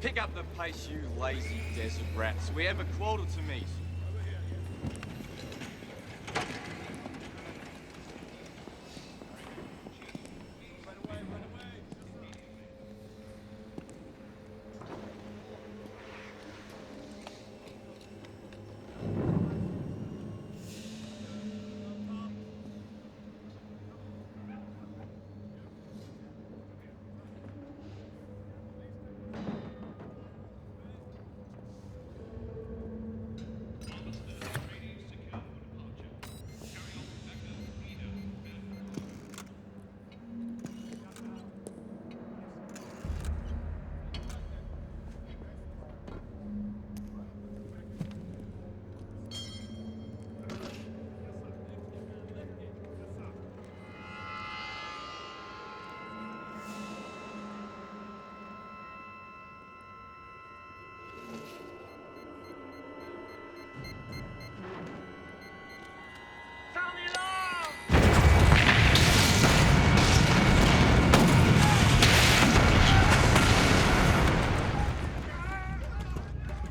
Pick up the pace, you lazy desert rats. We have a quarter to meet.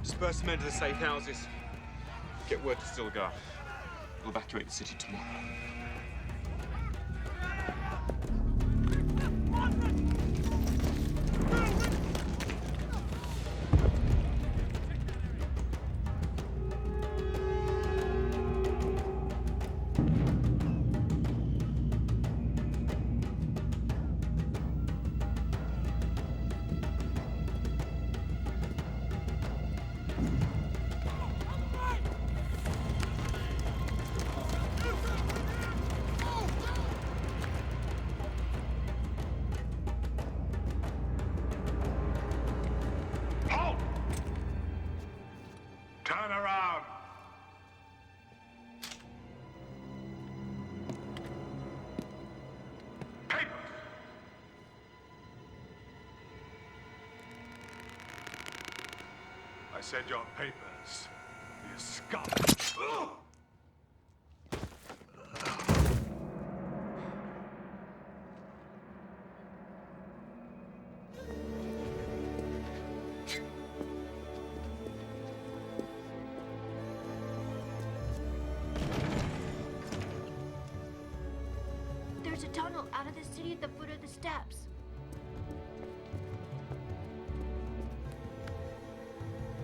Disperse men to the safe houses. Get word to Stilgar. We'll evacuate the city tomorrow. Turn around! Papers! I said your papers, you scum! There's a tunnel out of the city at the foot of the steps.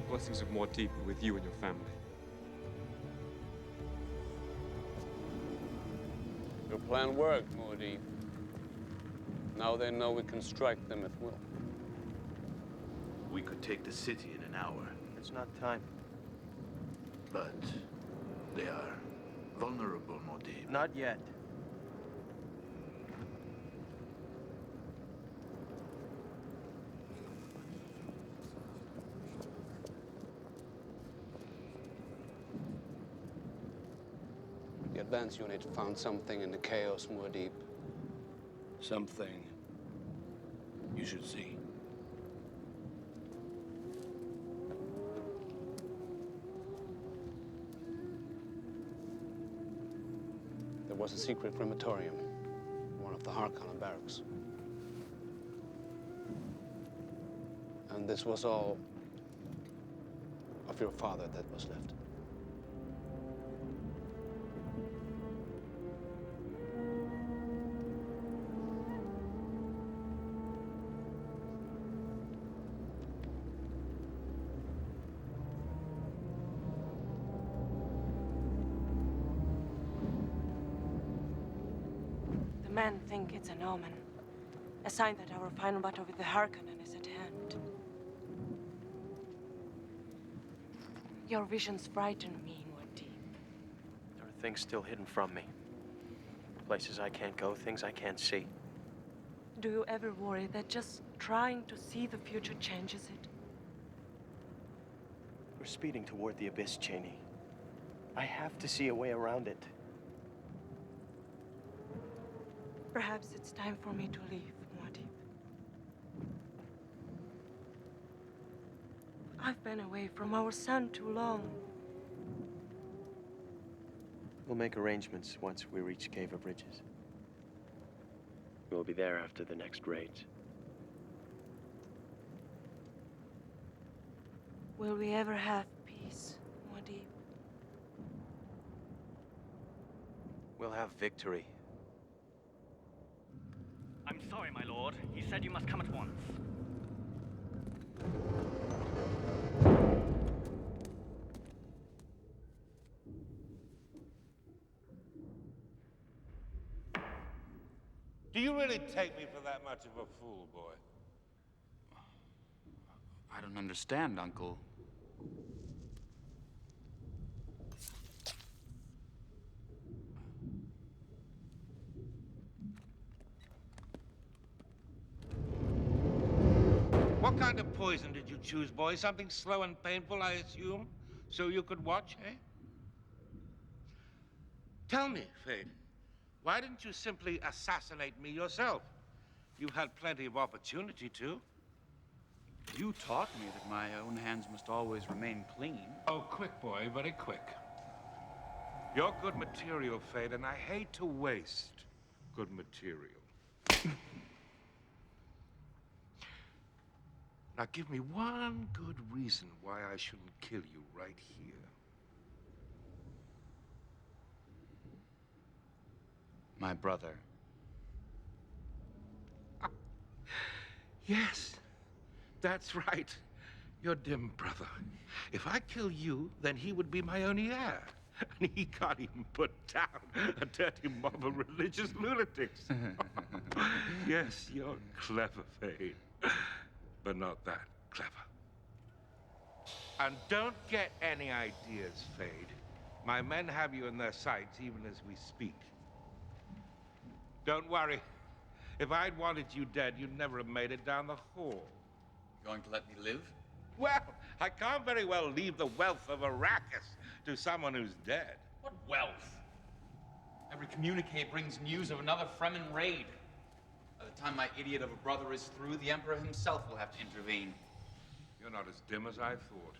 Blessings of more deep with you and your family. Your plan worked, Muad'Dib. Now they know we can strike them at will. We could take the city in an hour. It's not time. But they are vulnerable, Muad'Dib. Not yet. The advance unit found something in the chaos, Muad'Dib. Something you should see. There was a secret crematorium in one of the Harkonnen barracks. And this was all of your father that was left. The men think it's an omen, a sign that our final battle with the Harkonnen is at hand. Your visions frighten me, Muad'Dib. There are things still hidden from me. Places I can't go, things I can't see. Do you ever worry that just trying to see the future changes it? We're speeding toward the abyss, Cheney. I have to see a way around it. Perhaps it's time for me to leave, Muad'Dib. I've been away from our son too long. We'll make arrangements once we reach Cave of Ridges. We'll be there after the next raids. Will we ever have peace, Muad'Dib? We'll have victory. I'm sorry, my lord. He said you must come at once. Do you really take me for that much of a fool, boy? I don't understand, Uncle. What kind of poison did you choose, boy? Something slow and painful, I assume? So you could watch, eh? Tell me, Fade, why didn't you simply assassinate me yourself? You had plenty of opportunity to. You taught me that my own hands must always remain clean. Oh, quick, boy, very quick. You're good material, Fade, and I hate to waste good material. Now, give me one good reason why I shouldn't kill you right here. My brother. Yes, that's right. Your dim brother. If I kill you, then he would be my only heir. And he can't even put down a dirty mob of religious lunatics. Yes, you're clever, Fade. But not that clever. And don't get any ideas, Fade. My men have you in their sights even as we speak. Don't worry. If I'd wanted you dead, you'd never have made it down the hall. Going to let me live? Well, I can't very well leave the wealth of Arrakis to someone who's dead. What wealth? Every communique brings news of another Fremen raid. By the time my idiot of a brother is through, the Emperor himself will have to intervene. You're not as dim as I thought.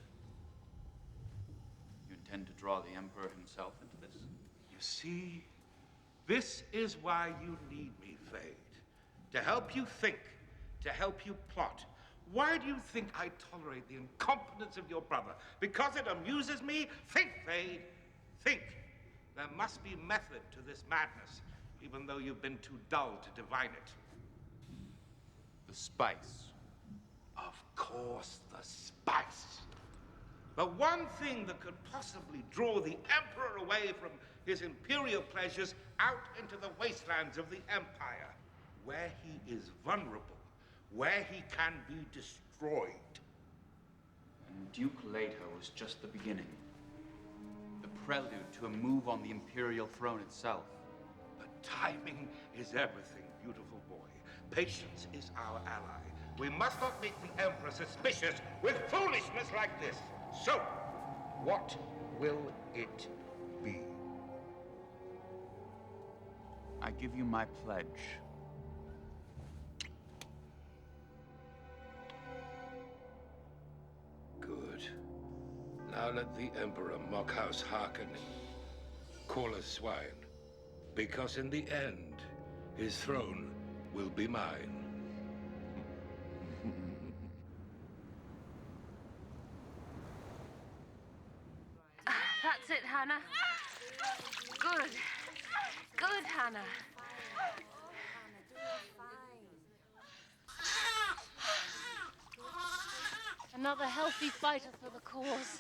You intend to draw the Emperor himself into this? You see, this is why you need me, Fade. To help you think, to help you plot. Why do you think I tolerate the incompetence of your brother? Because it amuses me? Think, Fade. Think. There must be method to this madness, even though you've been too dull to divine it. The spice. Of course, the spice. The one thing that could possibly draw the Emperor away from his imperial pleasures out into the wastelands of the Empire, where he is vulnerable, where he can be destroyed. And Duke Leto was just the beginning. The prelude to a move on the imperial throne itself. But timing is everything, beautiful boy. Patience is our ally. We must not make the Emperor suspicious with foolishness like this. So, what will it be? I give you my pledge. Good. Now let the Emperor mock House Harkonnen, call us swine, because in the end, his throne will be mine. That's it, Hannah. Good. Good, Hannah. Another healthy fighter for the cause.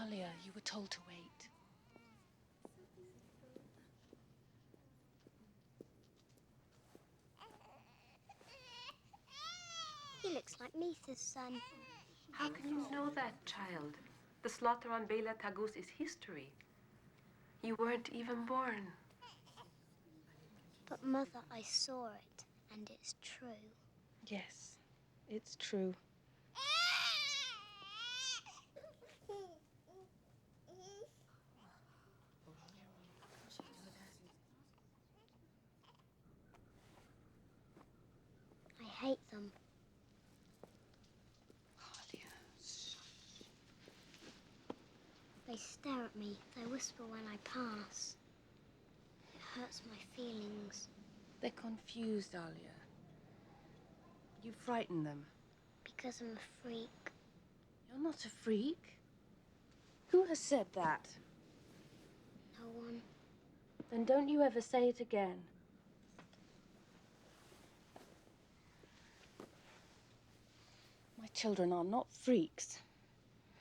Earlier, you were told to wait. He looks like Misa's son. How can you know that, child? The slaughter on Bela Tagus is history. You weren't even born. But Mother, I saw it, and it's true. Yes, it's true. hate them. They stare at me. They whisper when I pass. It hurts my feelings. They're confused, Alia. You frighten them. Because I'm a freak. You're not a freak. Who has said that? No one. Then don't you ever say it again. My children are not freaks.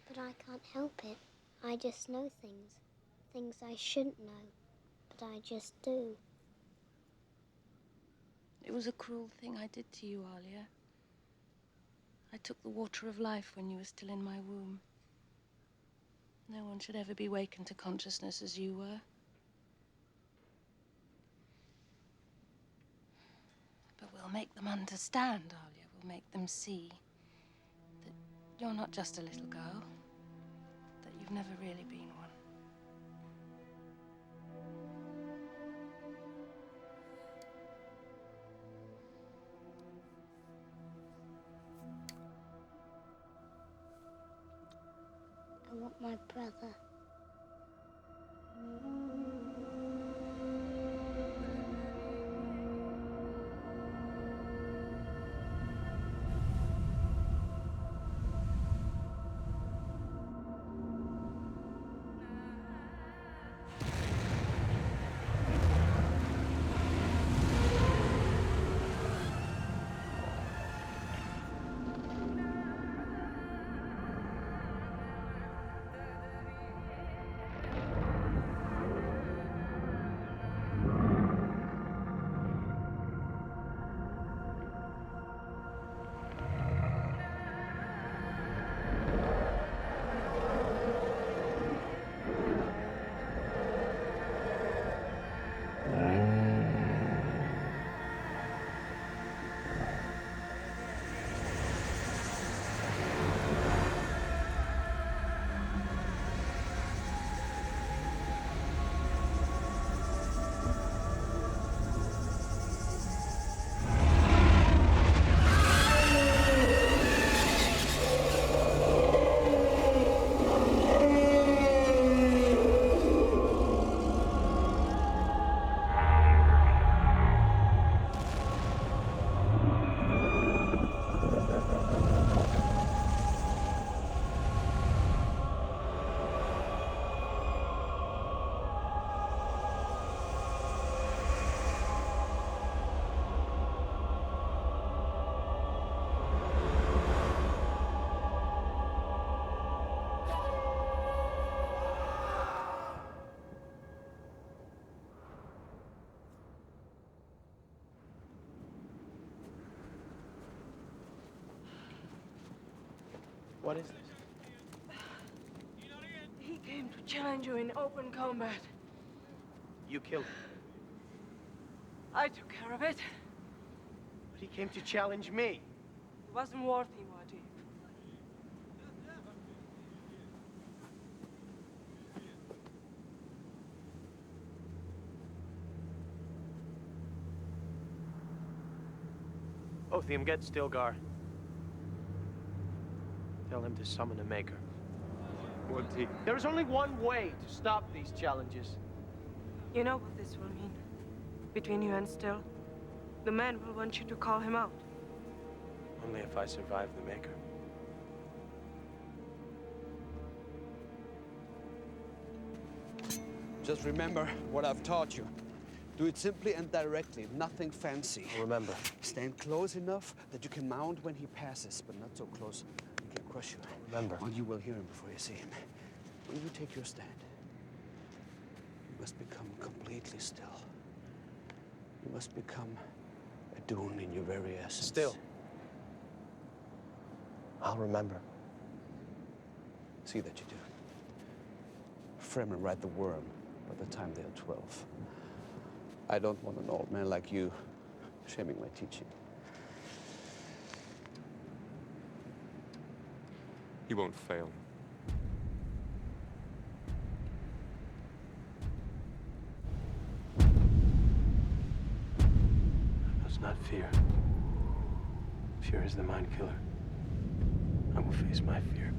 But I can't help it. I just know things. Things I shouldn't know. But I just do. It was a cruel thing I did to you, Alia. I took the water of life when you were still in my womb. No one should ever be wakened to consciousness as you were. But we'll make them understand, Alia. We'll make them see that you're not just a little girl, that you've never really been one. I want my brother. What is this? He came to challenge you in open combat. You killed him. I took care of it. But he came to challenge me. It wasn't worthy, Wadi. Othium, get Stilgar. Tell him to summon a maker. There is only one way to stop these challenges. You know what this will mean? Between you and Still, the man will want you to call him out. Only if I survive the maker. Just remember what I've taught you. Do it simply and directly, nothing fancy. I'll remember. Stand close enough that you can mount when he passes, but not so close he can crush you. Remember. Well, you will hear him before you see him. When you take your stand, you must become completely still. You must become a Dune in your very essence. Still. I'll remember. See that you do. Fremen ride the worm by the time they are 12. I don't want an old man like you shaming my teaching. He won't fail. I must not fear. Fear is the mind killer. I will face my fear.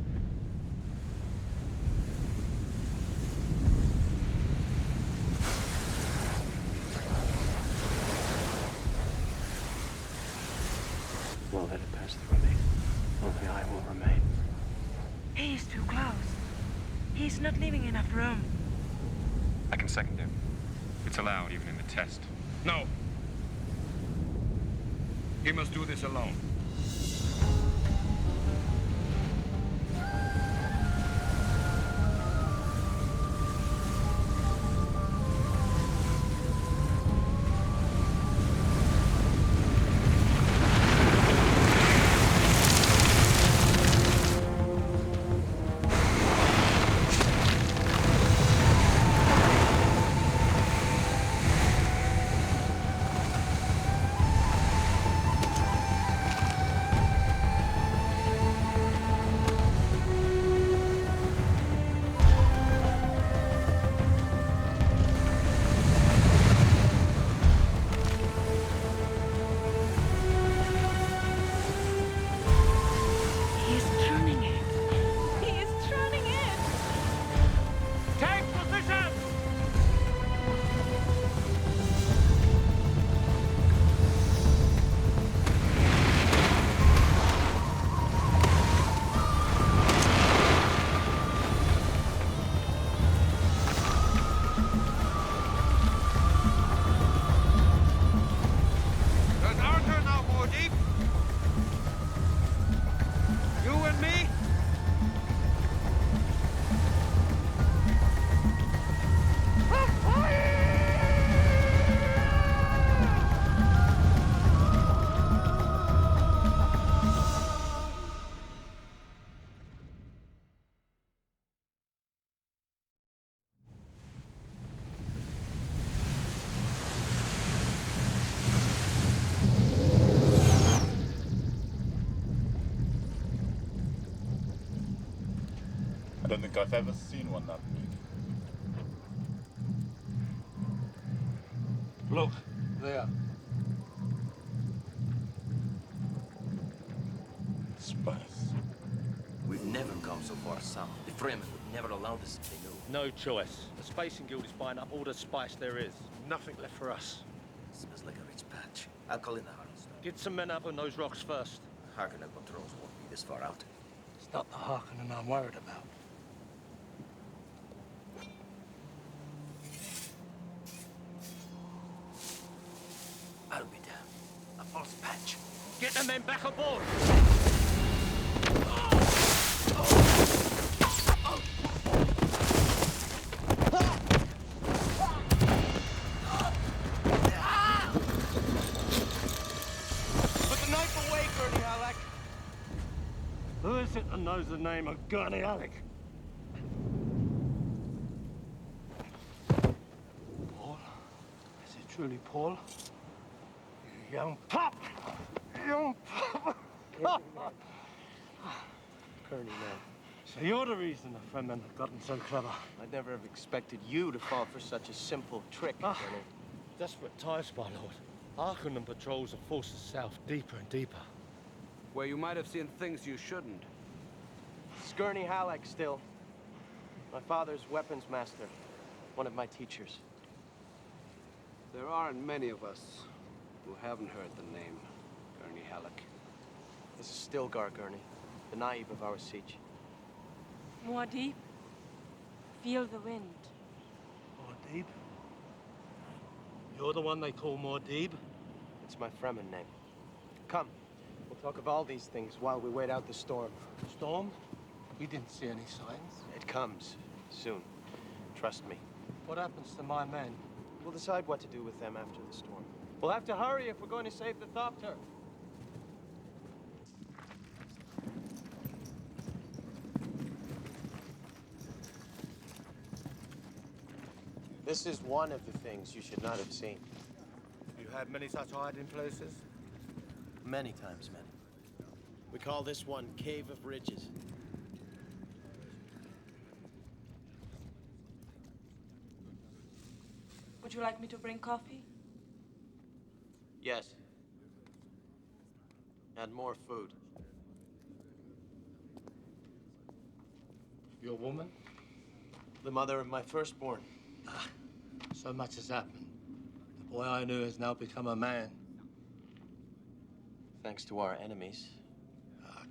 Won't let it pass through me. Only I will remain. He is too close. He's not leaving enough room. I can second him. It's allowed even in the test. No. He must do this alone. I don't think I've ever seen one that big. Look, there. Spice. We've never come so far south. The Fremen would never allow this if they knew. No choice. The Spacing Guild is buying up all the spice there is. Nothing left for us. Smells like a rich patch. I'll call in the Harkins. Get some men up on those rocks first. Harkonnen patrols won't be this far out. It's not the Harkonnen I'm worried about. I'll be damned. A false patch. Get the men back aboard! Put the knife away, Gurney Alec. Who is it that knows the name of Gurney Alec? Paul? Is it truly Paul? You young pup! Young pup! Kearney, man. So you're the reason the Fremen have gotten so clever. I'd never have expected you to fall for such a simple trick, Colonel. Desperate times, my lord. Harkonnen patrols have forced us south deeper and deeper. Where you might have seen things you shouldn't. Gurney Halleck still. My father's weapons master. One of my teachers. There aren't many of us who haven't heard the name Gurney Halleck. This is Stilgar Gurney, the Naib of our siege. More deep. Feel the wind. Muad'Dib? You're the one they call Muad'Dib? It's my Fremen name. Come, we'll talk of all these things while we wait out the storm. Storm? We didn't see any signs. It comes soon. Trust me. What happens to my men? We'll decide what to do with them after the storm. We'll have to hurry if we're going to save the Thopter. This is one of the things you should not have seen. You had many such hiding places? Many times, many. We call this one Cave of Ridges. Would you like me to bring coffee? Yes. And more food. Your woman? The mother of my firstborn. So much has happened. The boy I knew has now become a man. Thanks to our enemies.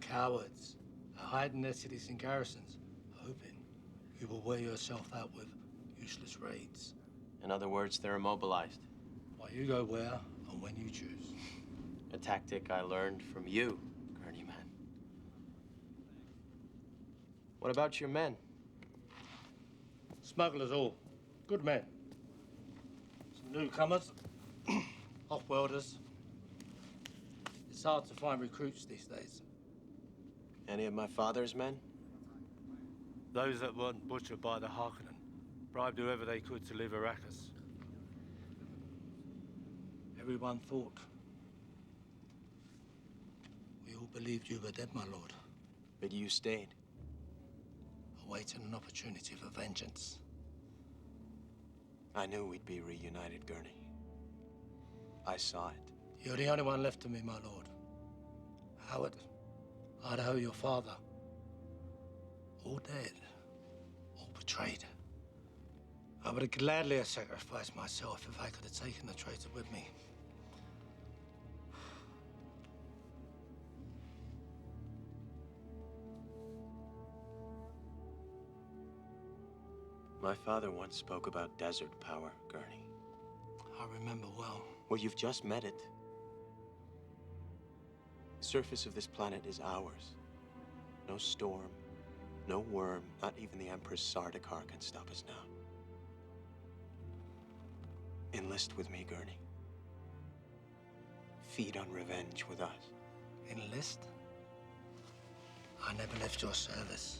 Cowards. Hiding their cities and garrisons, hoping you will wear yourself out with useless raids. In other words, they're immobilized. Why you go where and when you choose. A tactic I learned from you, Gurney man. What about your men? Smugglers all. Good men. Some newcomers. Off-worlders. It's hard to find recruits these days. Any of my father's men? Those that weren't butchered by the Harkonnen bribed whoever they could to leave Arrakis. Everyone thought. We all believed you were dead, my lord. But you stayed. Awaiting an opportunity for vengeance. I knew we'd be reunited, Gurney. I saw it. You're the only one left to me, my lord. Howard, Idaho, your father. All dead. All betrayed. I would have gladly have sacrificed myself if I could have taken the traitor with me. My father once spoke about desert power, Gurney. I remember well. Well, you've just met it. The surface of this planet is ours. No storm, no worm, not even the Empress Sardaukar can stop us now. Enlist with me, Gurney. Feed on revenge with us. Enlist? I never left your service.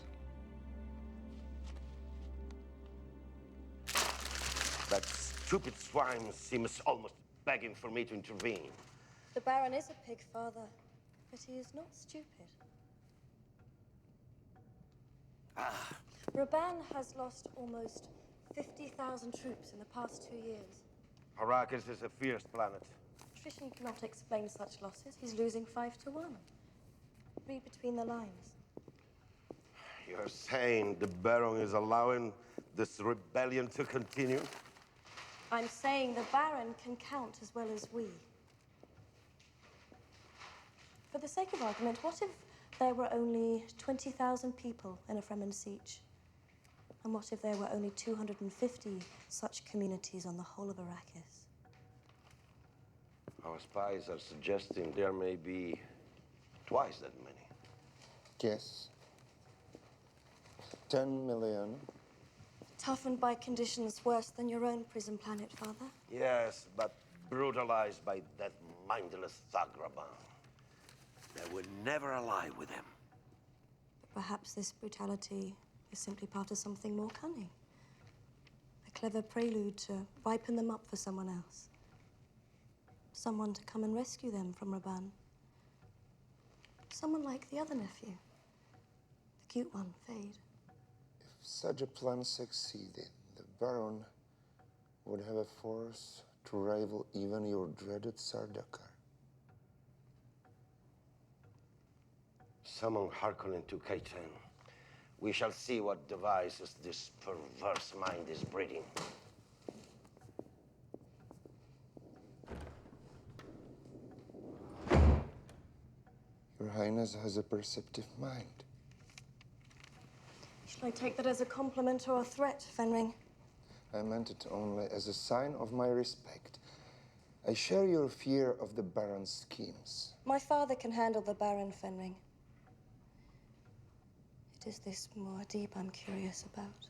That stupid swine seems almost begging for me to intervene. The Baron is a pig, Father, but he is not stupid. Raban has lost almost 50,000 troops in the past 2 years. Arrakis is a fierce planet. Attrition cannot explain such losses. He's losing 5-1. Read between the lines. You're saying the Baron is allowing this rebellion to continue? I'm saying the Baron can count as well as we. For the sake of argument, what if there were only 20,000 people in a Fremen siege? And what if there were only 250 such communities on the whole of Arrakis? Our spies are suggesting there may be twice that many. Yes. 10 million. Toughened by conditions worse than your own prison planet, Father? Yes, but brutalized by that mindless thug Raban. They would never ally with him. But perhaps this brutality is simply part of something more cunning. A clever prelude to ripen them up for someone else. Someone to come and rescue them from Raban. Someone like the other nephew. The cute one, Fade. If such a plan succeeded, the Baron would have a force to rival even your dreaded Sardaukar. Summon Harkonnen to K10. We shall see what devices this perverse mind is breeding. Your Highness has a perceptive mind. Shall I take that as a compliment or a threat, Fenring? I meant it only as a sign of my respect. I share your fear of the Baron's schemes. My father can handle the Baron, Fenring. It is this Muad'Dib I'm curious about.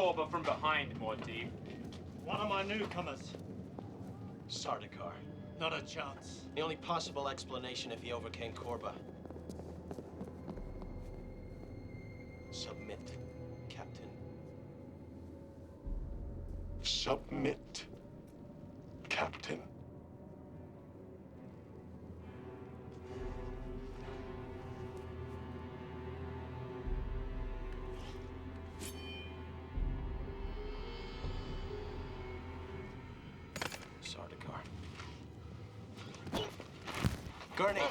Korba from behind, Muad'Dib. One of my newcomers. Sardaukar. Not a chance. The only possible explanation if he overcame Korba. Submit, Captain. Submit, Captain. Sardaukar. Gurney!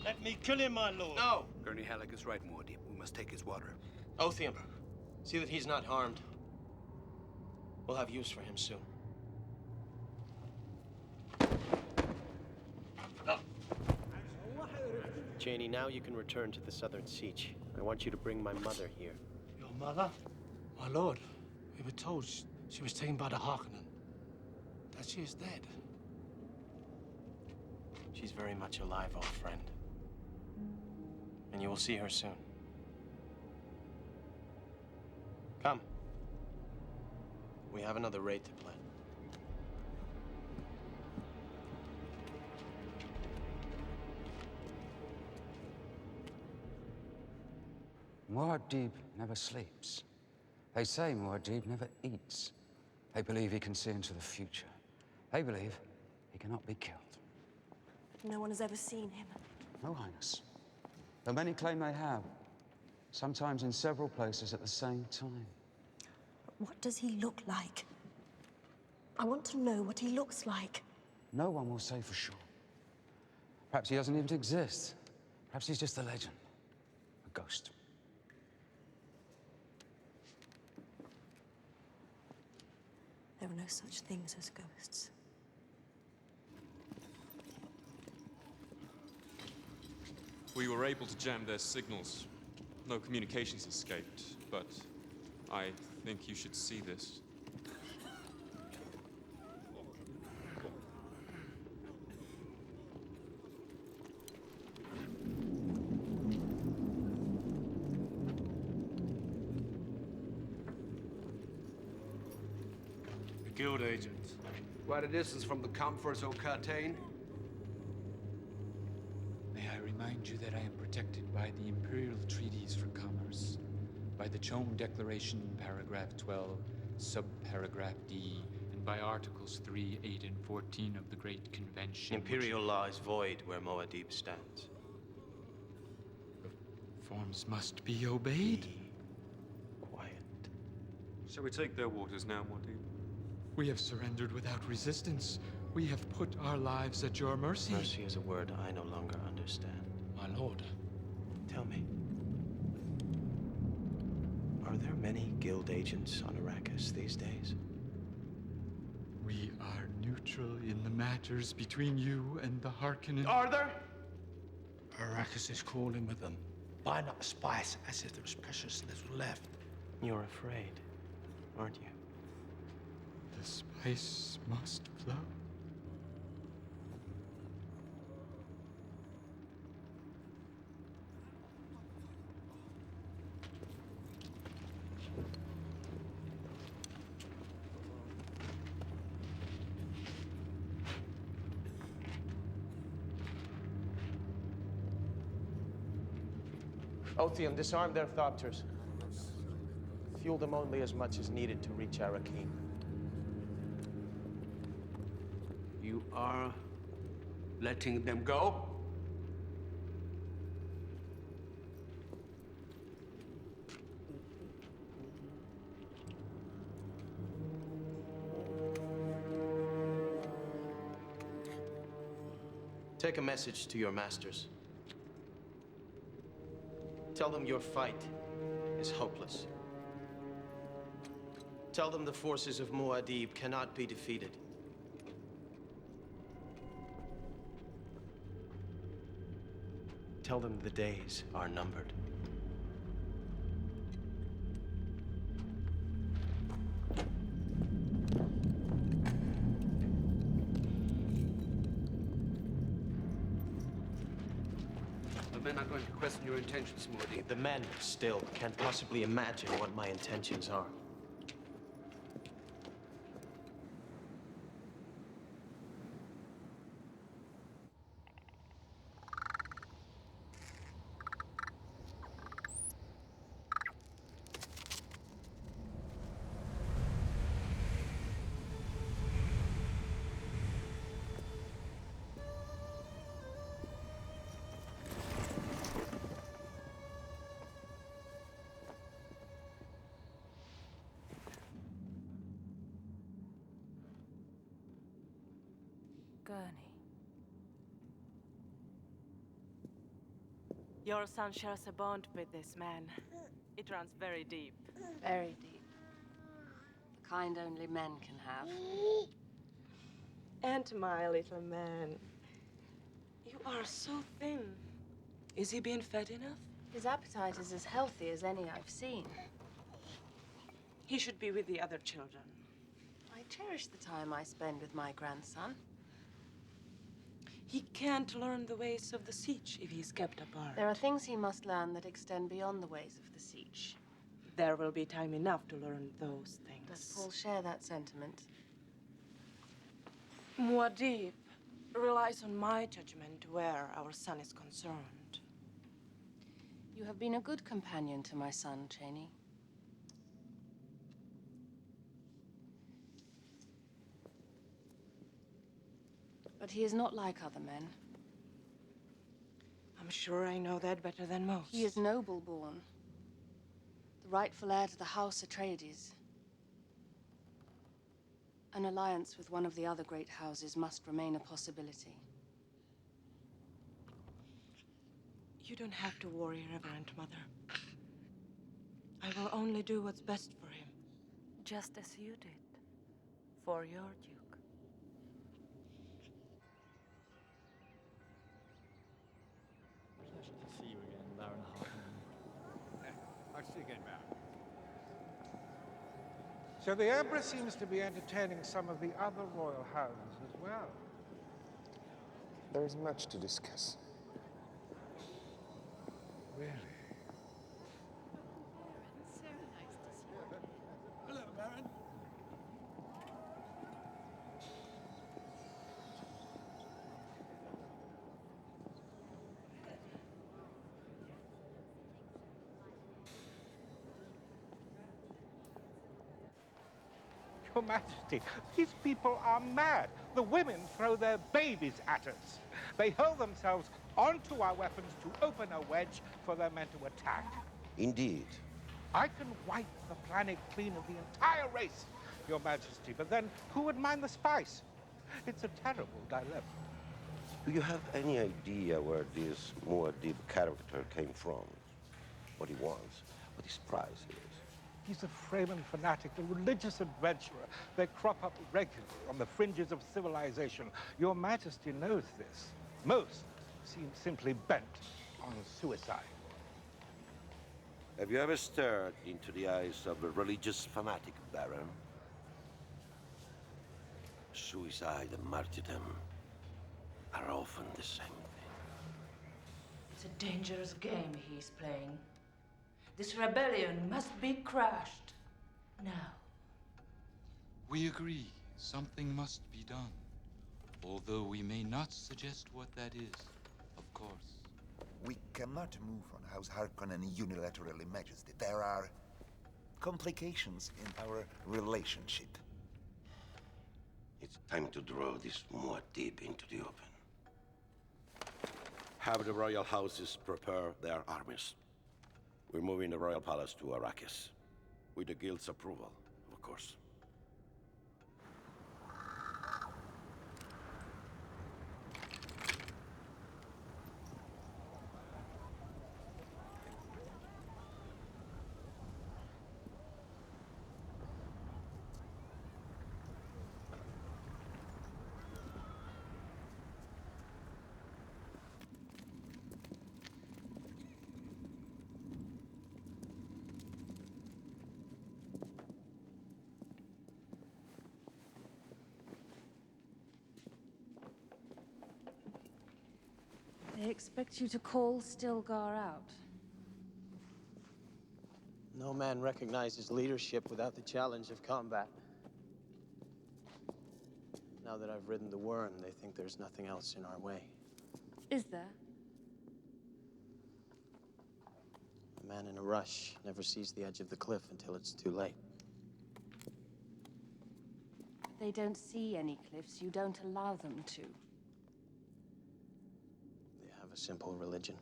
Let me kill him, my lord. No! Gurney Halleck is right, Muad'Dib. We must take his water. Othium, see that he's not harmed. We'll have use for him soon. Janie, now you can return to the southern siege. I want you to bring my mother here. Your mother? My lord, we were told she was taken by the Harkonnen. That she is dead. She's very much alive, old friend. And you will see her soon. Come. We have another raid to plan. Muad'Dib never sleeps. They say Muad'Dib never eats. They believe he can see into the future. They believe he cannot be killed. No one has ever seen him. No, Highness. Though many claim they have. Sometimes in several places at the same time. What does he look like? I want to know what he looks like. No one will say for sure. Perhaps he doesn't even exist. Perhaps he's just a legend. A ghost. There are no such things as ghosts. We were able to jam their signals. No communications escaped, but I think you should see this. The guild agent. Quite a distance from the comforts of Cartane. May I remind you that I am protected by the Imperial Treaties for Commerce, by the Chome Declaration, paragraph 12, subparagraph D, and by Articles 3, 8, and 14 of the Great Convention. Imperial law is void where Muad'Dib stands. Forms must be obeyed. Quiet. Shall we take their waters now, Muad'Dib? We have surrendered without resistance. We have put our lives at your mercy. Mercy is a word I no longer understand. My lord. Tell me. Are there many guild agents on Arrakis these days? We are neutral in the matters between you and the Harkonnen. Are there? Arrakis is crawling with them. Buying up spice as if there was precious little left. You're afraid, aren't you? The spice must flow. Othium, disarm their thopters. Fuel them only as much as needed to reach Arrakis. You are letting them go? Take a message to your masters. Tell them your fight is hopeless. Tell them the forces of Muad'Dib cannot be defeated. Tell them the days are numbered. The men are going to question your intentions, Muad'Dib. The men still can't possibly imagine what my intentions are. Gurney. Your son shares a bond with this man. It runs very deep. Very deep. The kind only men can have. And my little man. You are so thin. Is he being fed enough? His appetite is as healthy as any I've seen. He should be with the other children. I cherish the time I spend with my grandson. He can't learn the ways of the siege if he's kept apart. There are things he must learn that extend beyond the ways of the siege. There will be time enough to learn those things. Does Paul share that sentiment? Muad'Dib relies on my judgment where our son is concerned. You have been a good companion to my son, Cheney. But he is not like other men. I'm sure I know that better than most. He is noble born. The rightful heir to the House Atreides. An alliance with one of the other great houses must remain a possibility. You don't have to worry, Reverend Mother. I will only do what's best for him. Just as you did. For your Duke. Pleasure to see you again, Baron Harkonnen. I'll see you again, Baron. So the Emperor seems to be entertaining some of the other royal houses as well. There is much to discuss. Really? So nice to see you. Hello, Baron. Your Majesty, these people are mad. The women throw their babies at us. They hurl themselves onto our weapons to open a wedge for their men to attack. Indeed. I can wipe the planet clean of the entire race, Your Majesty, but then who would mind the spice? It's a terrible dilemma. Do you have any idea where this Muad'Dib character came from? What he wants? What his prize is? He's a Fremen fanatic, a religious adventurer. They crop up regularly on the fringes of civilization. Your Majesty knows this. Most seem simply bent on suicide. Have you ever stared into the eyes of a religious fanatic, Baron? Suicide and martyrdom are often the same thing. It's a dangerous game he's playing. This rebellion must be crushed. Now. We agree. Something must be done. Although we may not suggest what that is, of course. We cannot move on House Harkonnen unilaterally, Majesty. There are complications in our relationship. It's time to draw this Muad'Dib into the open. Have the royal houses prepare their armies. We're moving the royal palace to Arrakis. With the guild's approval, of course. They expect you to call Stilgar out. No man recognizes leadership without the challenge of combat. Now that I've ridden the worm, they think there's nothing else in our way. Is there? A man in a rush never sees the edge of the cliff until it's too late. They don't see any cliffs. You don't allow them to. They have a simple religion.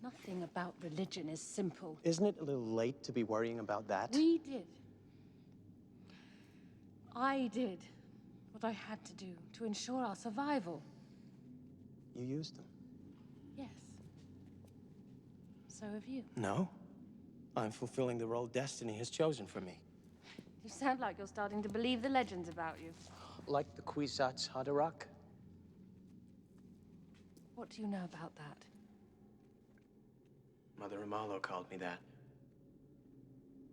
Nothing about religion is simple. Isn't it a little late to be worrying about that? We did. I did. What I had to do to ensure our survival. You used them. Yes. So have you. No. I'm fulfilling the role destiny has chosen for me. You sound like you're starting to believe the legends about you. Like the Kwisatz Haderach? What do you know about that? Mother Amalo called me that.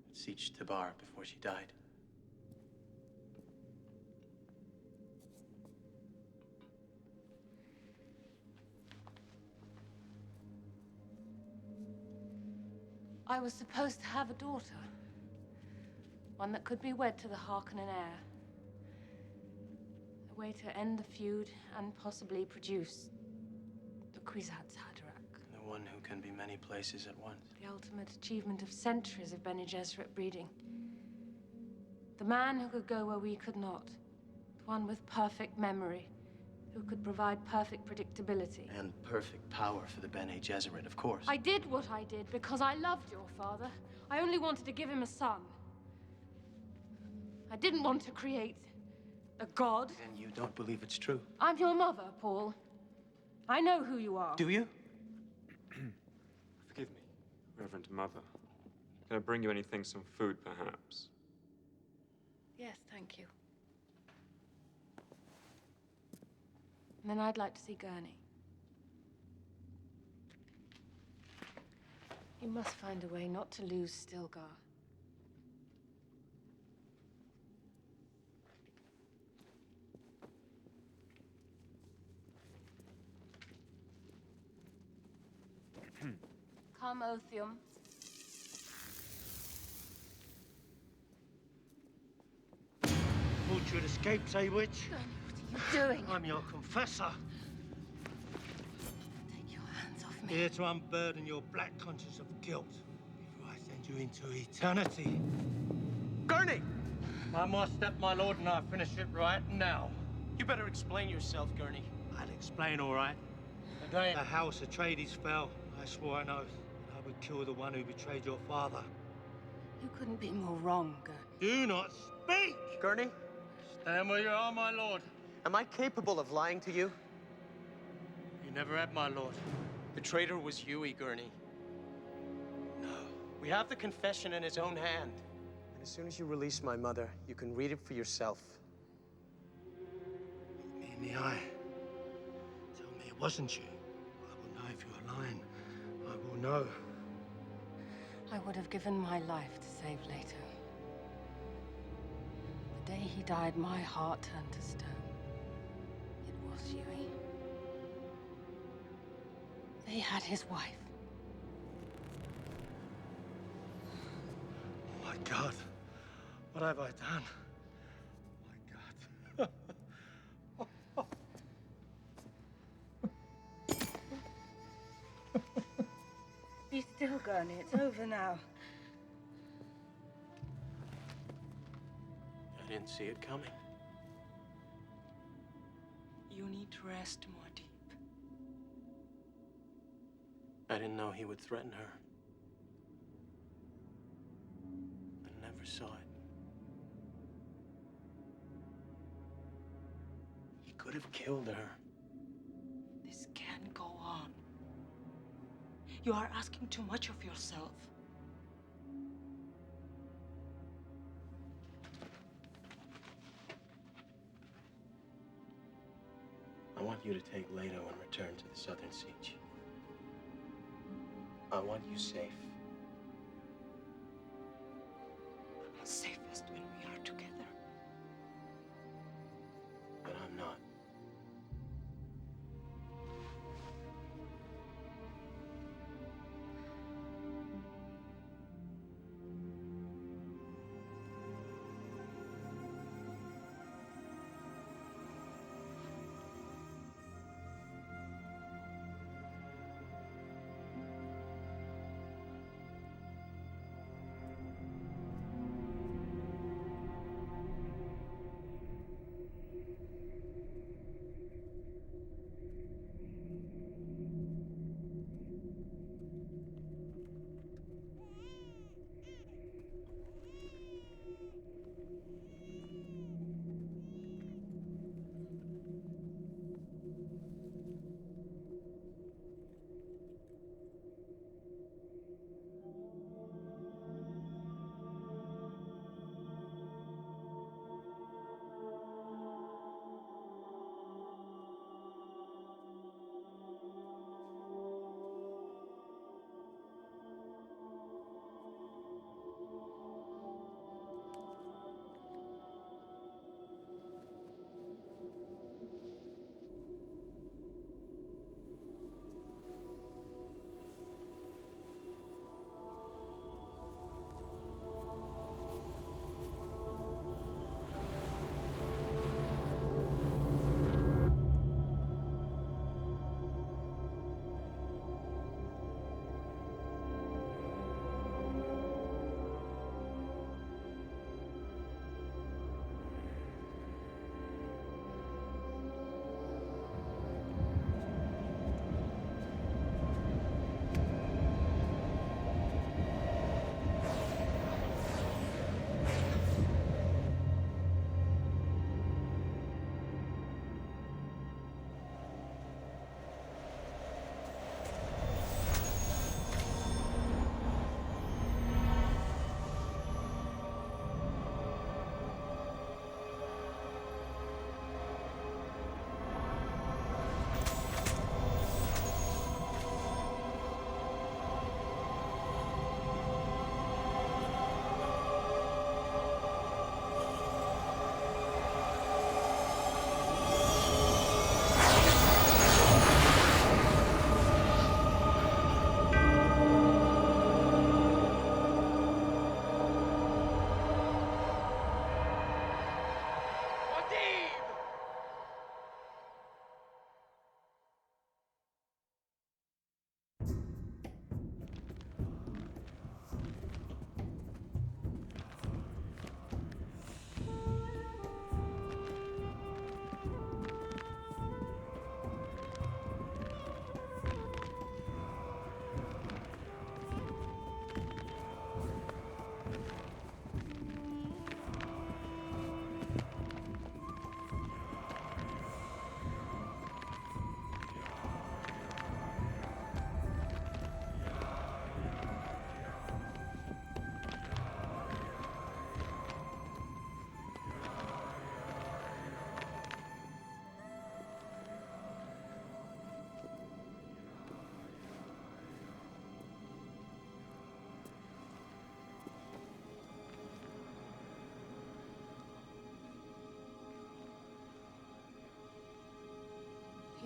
At Siege Tabar before she died. I was supposed to have a daughter. One that could be wed to the Harkonnen heir. A way to end the feud and possibly produce the Kwisatz Haderach. The one who can be many places at once. The ultimate achievement of centuries of Bene Gesserit breeding. The man who could go where we could not. The one with perfect memory, who could provide perfect predictability. And perfect power for the Bene Gesserit, of course. I did what I did because I loved your father. I only wanted to give him a son. I didn't want to create a god. And you don't believe it's true? I'm your mother, Paul. I know who you are. Do you? Forgive me, Reverend Mother. Can I bring you anything, some food, perhaps? Yes, thank you. And then I'd like to see Gurney. You must find a way not to lose Stilgar. Come, Othium. Thought you'd escaped, eh, witch? What are you doing? I'm your confessor. Take your hands off me. Here to unburden your black conscience of guilt before I send you into eternity. Gurney! I must step, my lord, and I'll finish it right now. You better explain yourself, Gurney. I'll explain, all right. The day the house Atreides fell, I swore an oath that I would kill the one who betrayed your father. You couldn't be more wrong, Gurney. Do not speak! Gurney? Stand where you are, my lord. Am I capable of lying to you? You never have, my lord. The traitor was Huey, Gurney. No. We have the confession in his own hand. And as soon as you release my mother, you can read it for yourself. Look me in the eye. Tell me it wasn't you. I will know if you are lying. I will know. I would have given my life to save Leto. The day he died, my heart turned to stone. It was Huey. They had his wife. Oh my God. What have I done? Oh my God. Be still, Gurney. It's over now. I didn't see it coming. You need to rest more deep. I didn't know he would threaten her. I never saw it. He could have killed her. This can't go on. You are asking too much of yourself. I want you to take Leto and return to the Southern Siege. I want you safe. I'm safest when we are together. But I'm not.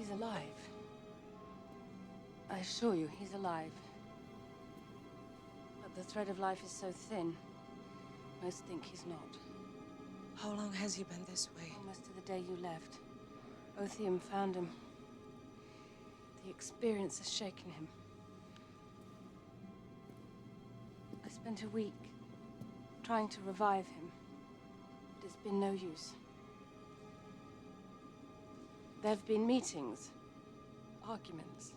He's alive. I assure you, he's alive. But the thread of life is so thin, most think he's not. How long has he been this way? Almost to the day you left. Otheum found him. The experience has shaken him. I spent a week trying to revive him, but it's been no use. There have been meetings, arguments.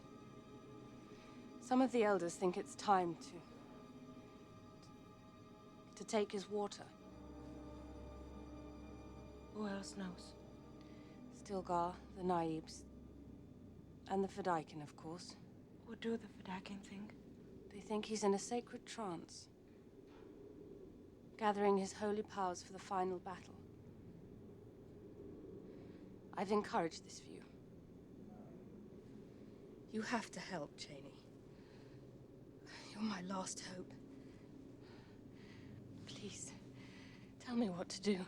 Some of the elders think it's time to take his water. Who else knows? Stilgar, the Naibs, and the Fedaykin, of course. What do the Fedaykin think? They think he's in a sacred trance, gathering his holy powers for the final battle. I've encouraged this view. You have to help, Cheney. You're my last hope. Please, tell me what to do.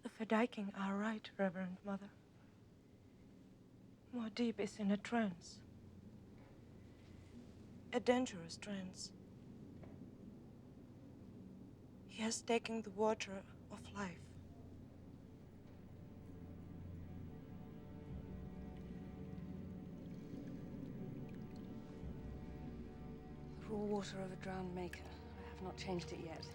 The Fedaykin are right, Reverend Mother. Muad'Dib is in a trance. A dangerous trance. He has taken the water of life. The raw water of a drowned maker. I have not changed it yet.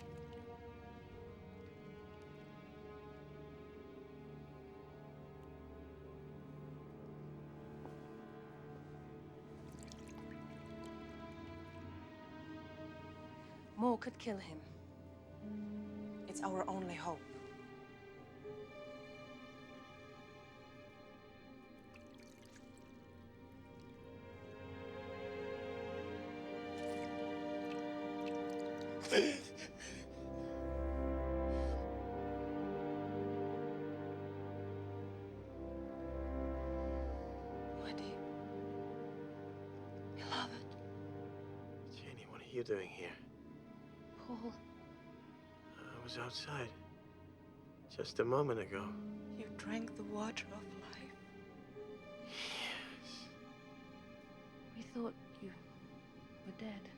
More could kill him. It's our only hope. Beloved. Janie, what are you doing here? Paul. I was outside just a moment ago. You drank the water of life. Yes. We thought you were dead.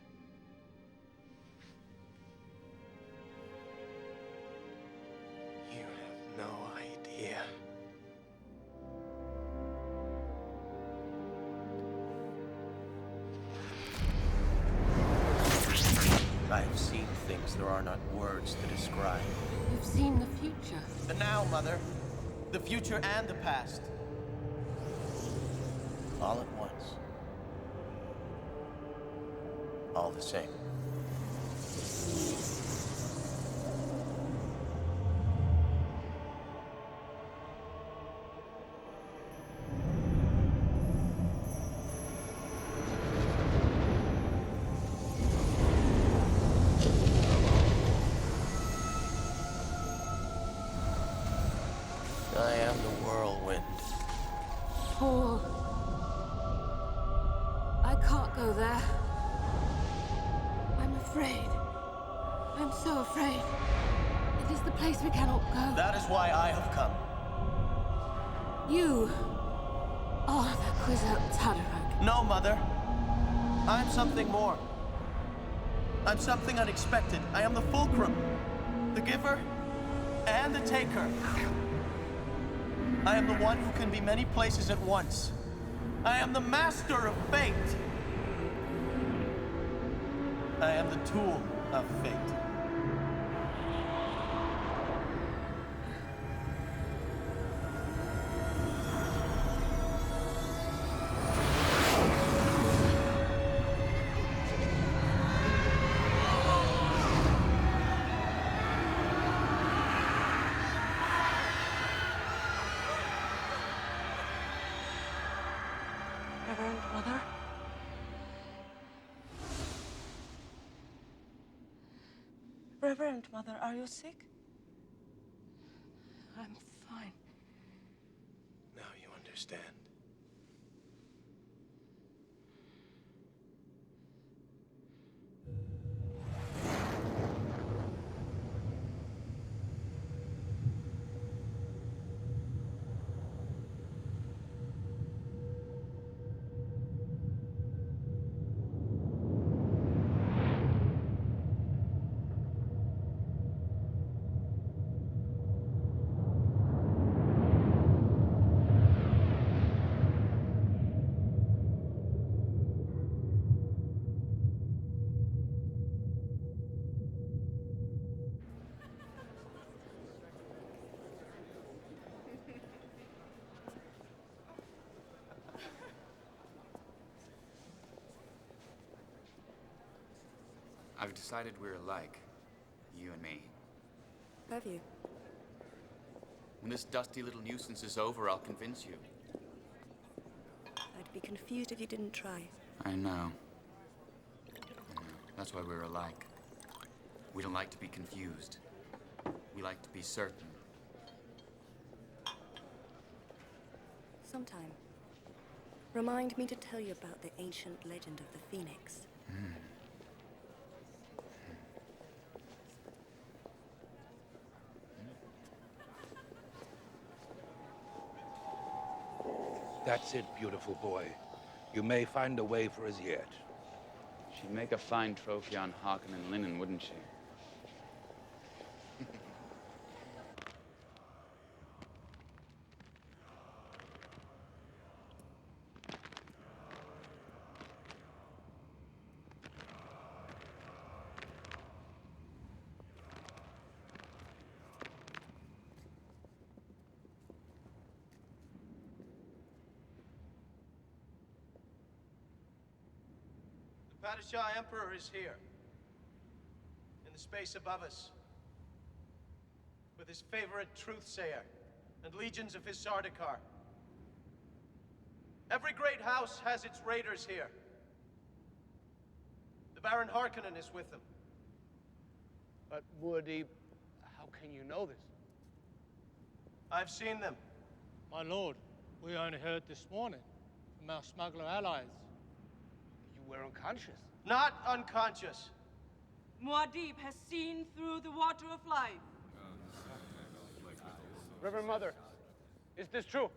You have no idea. I have seen things there are not words to describe. You've seen the future. The now, Mother. The future and the past. All at once. All the same. I am the whirlwind. Paul. I can't go there. I'm afraid. I'm so afraid. It is the place we cannot go. That is why I have come. You are the Kwisatz Haderach. No, Mother. I'm something more. I'm something unexpected. I am the fulcrum, the giver, and the taker. I am the one who can be many places at once. I am the master of fate. I am the tool of fate. Reverend Mother? Reverend Mother, are you sick? I'm fine. Now you understand. I've decided we're alike, you and me. Have you? When this dusty little nuisance is over, I'll convince you. I'd be confused if you didn't try. I know. That's why we're alike. We don't like to be confused. We like to be certain. Sometime, remind me to tell you about the ancient legend of the Phoenix. That's it, beautiful boy. You may find a way for us yet. She'd make a fine trophy on Harkonnen linen, wouldn't she? The Padishah Emperor is here, in the space above us, with his favorite truthsayer and legions of his Sardaukar. Every great house has its raiders here. The Baron Harkonnen is with them. But Woody, how can you know this? I've seen them. My lord, we only heard this morning from our smuggler allies. You were unconscious. Not unconscious. Muad'Dib has seen through the water of life. Reverend Mother, is this true?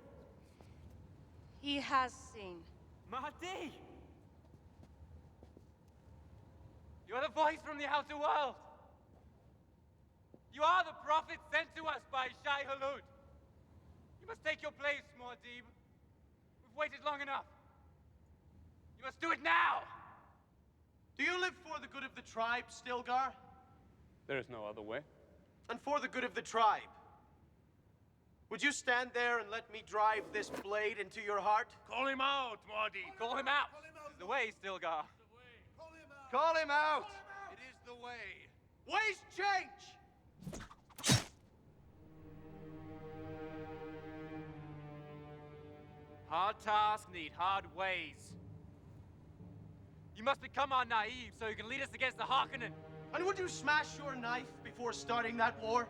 He has seen. Mahdi! You are the voice from the outer world. You are the prophet sent to us by Shai Hulud. You must take your place, Muad'Dib. We've waited long enough. You must do it now! Do you live for the good of the tribe, Stilgar? There is no other way. And for the good of the tribe? Would you stand there and let me drive this blade into your heart? Call him out, Muad'Dib. Call him out. This is the way, Stilgar. Call him out! It is the way. Ways change! Hard tasks need hard ways. You must become our naive so you can lead us against the Harkonnen. And would you smash your knife before starting that war?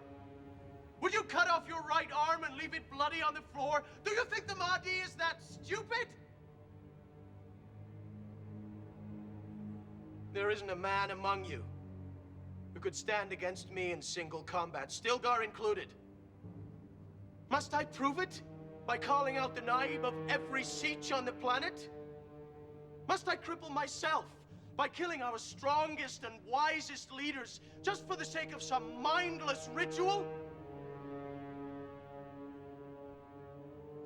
Would you cut off your right arm and leave it bloody on the floor? Do you think the Mahdi is that stupid? There isn't a man among you who could stand against me in single combat, Stilgar included. Must I prove it by calling out the Naib of every siege on the planet? Must I cripple myself by killing our strongest and wisest leaders just for the sake of some mindless ritual?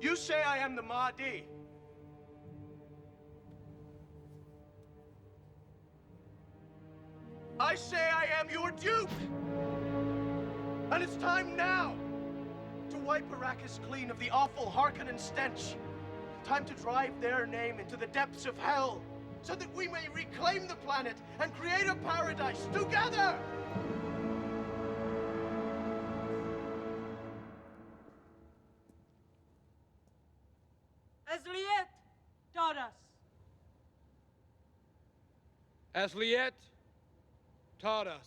You say I am the Mahdi. I say I am your dupe. And it's time now to wipe Arrakis clean of the awful Harkonnen stench. Time to drive their name into the depths of hell so that we may reclaim the planet and create a paradise together! As Liet taught us. As Liet taught us.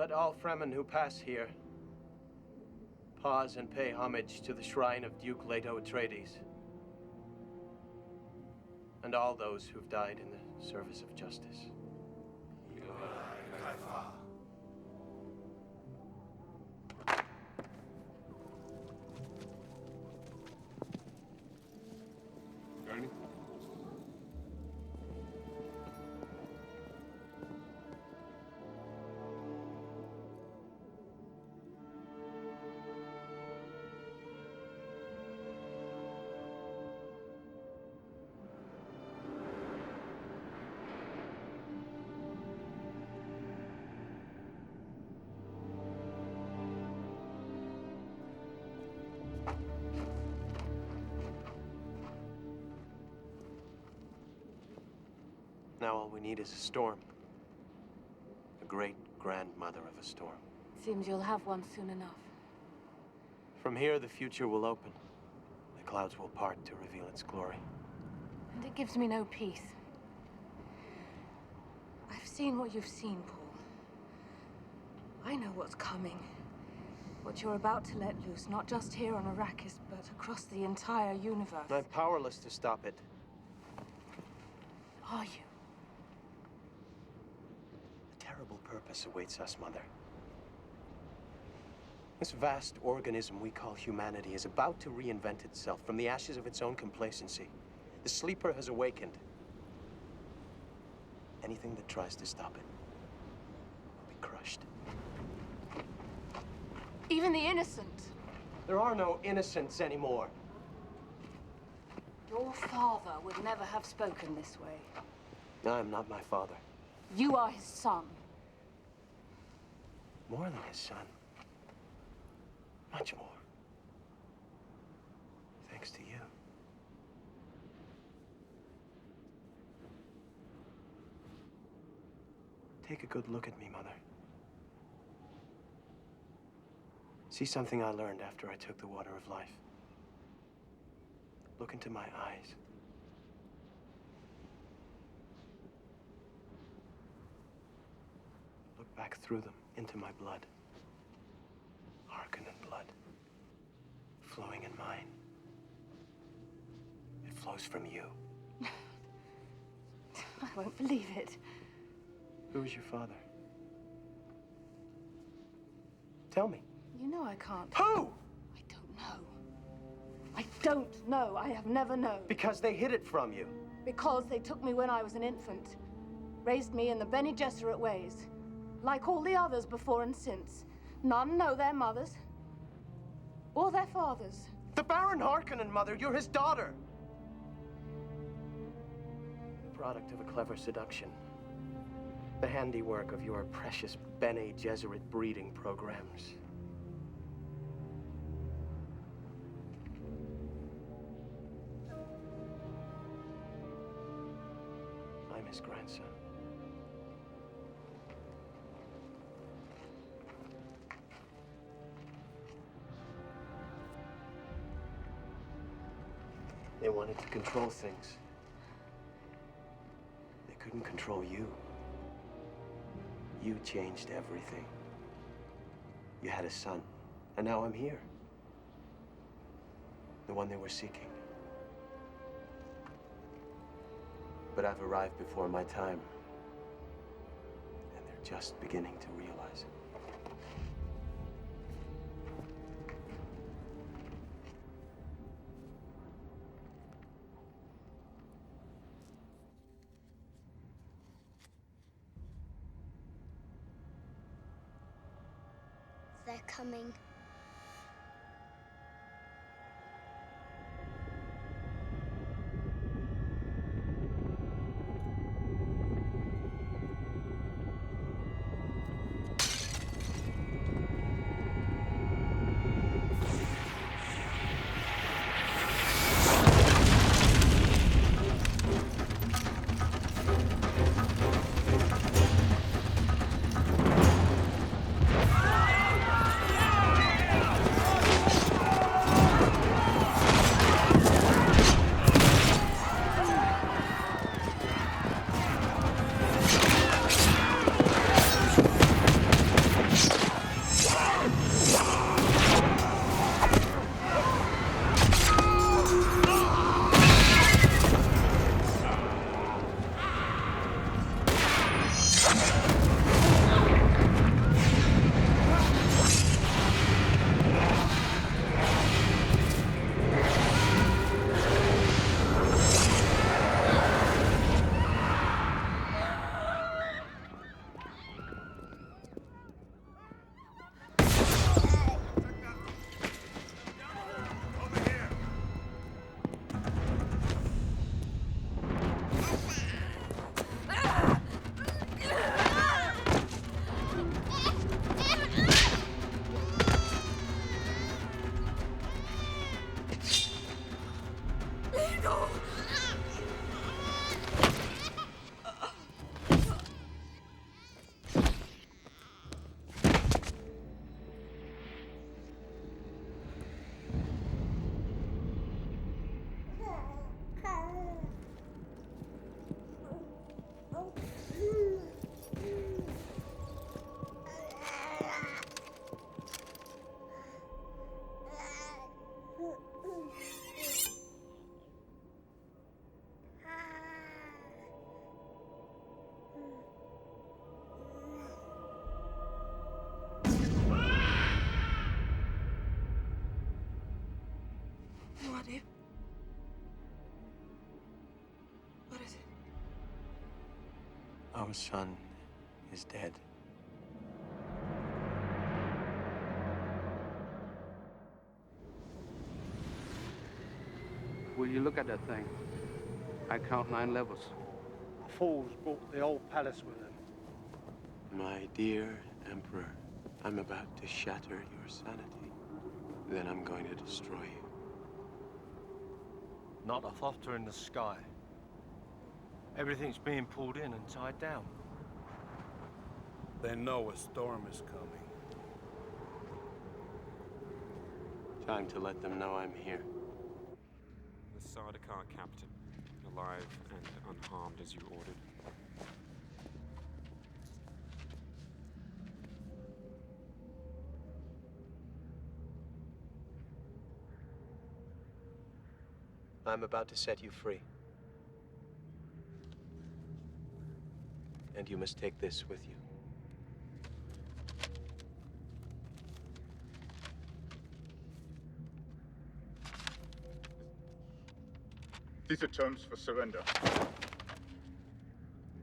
Let all Fremen who pass here pause and pay homage to the shrine of Duke Leto Atreides and all those who've died in the service of justice. Gurney? Now all we need is a storm. A great grandmother of a storm. Seems you'll have one soon enough. From here, the future will open. The clouds will part to reveal its glory. And it gives me no peace. I've seen what you've seen, Paul. I know what's coming. What you're about to let loose, not just here on Arrakis, but across the entire universe. I'm powerless to stop it. Are you? A terrible purpose awaits us, Mother. This vast organism we call humanity is about to reinvent itself from the ashes of its own complacency. The sleeper has awakened. Anything that tries to stop it will be crushed. Even the innocent. There are no innocents anymore. Your father would never have spoken this way. I am not my father. You are his son. More than his son. Much more. Thanks to you. Take a good look at me, Mother. See something I learned after I took the water of life. Look into my eyes. Look back through them into my blood. Harkonnen blood. Flowing in mine. It flows from you. I won't believe it. Who is your father? Tell me. You know I can't. Who? I don't know. I don't know. I have never known. Because they hid it from you. Because they took me when I was an infant. Raised me in the Bene Gesserit ways. Like all the others before and since. None know their mothers. Or their fathers. The Baron Harkonnen, Mother. You're his daughter. The product of a clever seduction. The handiwork of your precious Bene Gesserit breeding programs. I'm his grandson. They wanted to control things. They couldn't control you. You changed everything. You had a son, and now I'm here. The one they were seeking. But I've arrived before my time, and they're just beginning to realize it. They're coming. Muad'Dib? What is it? Our son is dead. Will you look at that thing? I count 9 levels. Fools brought the old palace with them. My dear Emperor, I'm about to shatter your sanity. Then I'm going to destroy you. Not a thopter in the sky. Everything's being pulled in and tied down. They know a storm is coming. Time to let them know I'm here. The Sardaukar captain, alive and unharmed as you ordered. I'm about to set you free. And you must take this with you. These are terms for surrender.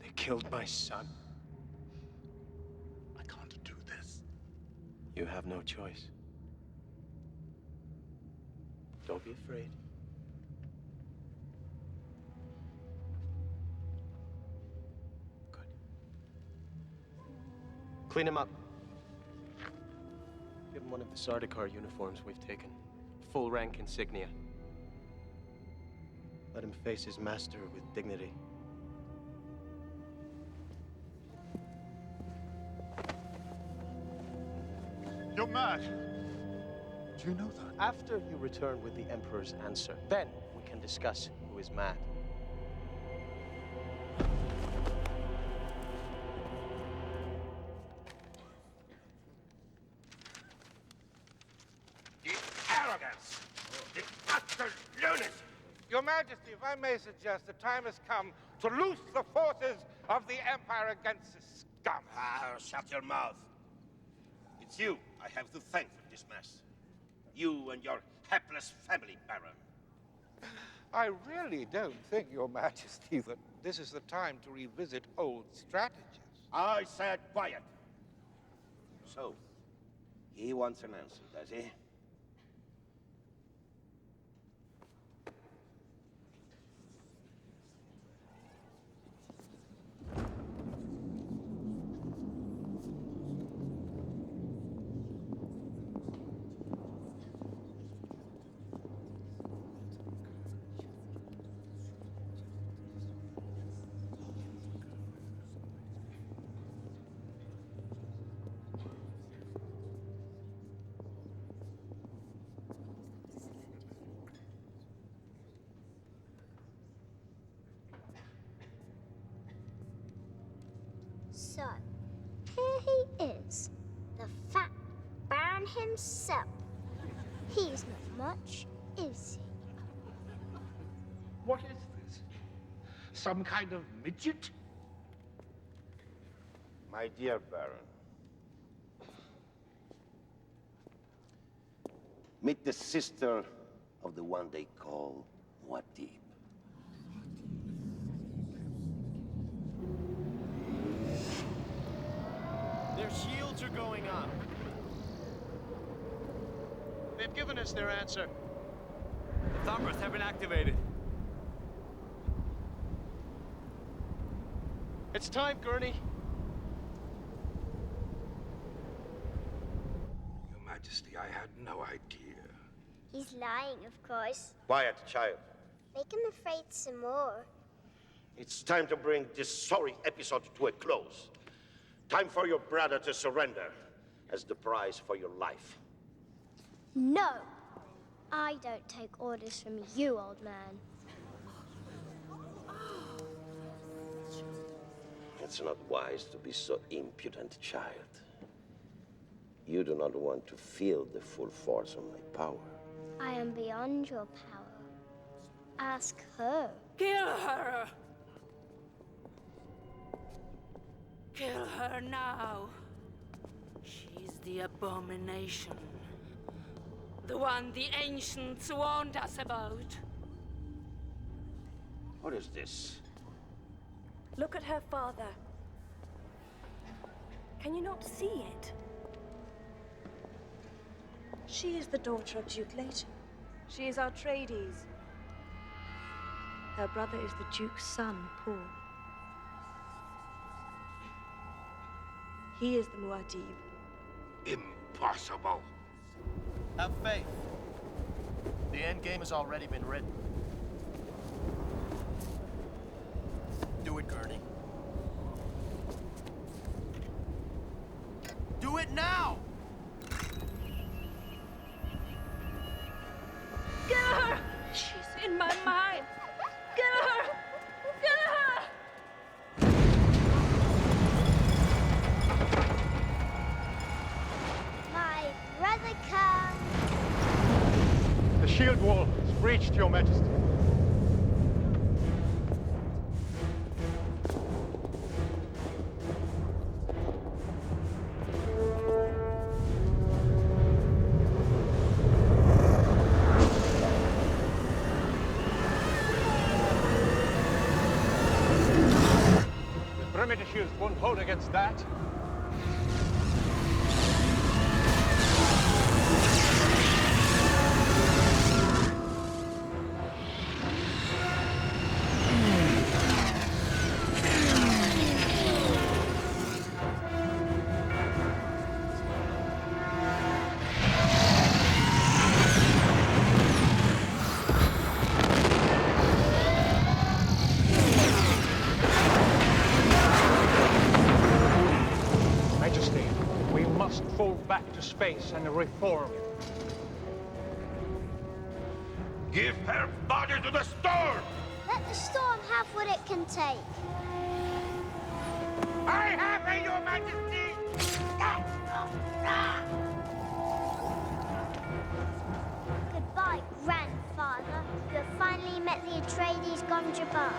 They killed my son. I can't do this. You have no choice. Don't be afraid. Good. Clean him up. Give him one of the Sardaukar uniforms we've taken. Full rank insignia. Let him face his master with dignity. You're mad. Do you know that? After you return with the Emperor's answer, then we can discuss who is mad. The arrogance! The utter lunacy! Your Majesty, if I may suggest, the time has come to loose the forces of the Empire against this scum. Shut your mouth. It's you I have to thank for this mess. You and your hapless family, Baron. I really don't think, Your Majesty, that this is the time to revisit old strategies. I said quiet. So, he wants an answer, does he? So, here he is, the fat Baron himself. He's not much, is he? What is this? Some kind of midget? My dear Baron, meet the sister of the one they call Muad'Dib. Their shields are going up. They've given us their answer. The thumpers have been activated. It's time, Gurney. Your Majesty, I had no idea. He's lying, of course. Quiet, child. Make him afraid some more. It's time to bring this sorry episode to a close. Time for your brother to surrender as the price for your life. No! I don't take orders from you, old man. It's not wise to be so impudent, child. You do not want to feel the full force of my power. I am beyond your power. Ask her. Kill her! Kill her now. She's the abomination. The one the ancients warned us about. What is this? Look at her father. Can you not see it? She is the daughter of Duke Leighton. She is Atreides. Her brother is the Duke's son, Paul. He is the Muad'Dib. Impossible. Have faith. The end game has already been written. Do it, Gurney. Do it now! Get her! She's in my mind. Get her! Get her! My brother comes. The shield wall is breached, Your Majesty. The perimeter shields won't hold against that. Majesty, we must fall back to space and reform. Give her body to the storm! Let the storm have what it can take. I have her, Your Majesty! Goodbye, grandfather. You have finally met the Atreides Gondrabar.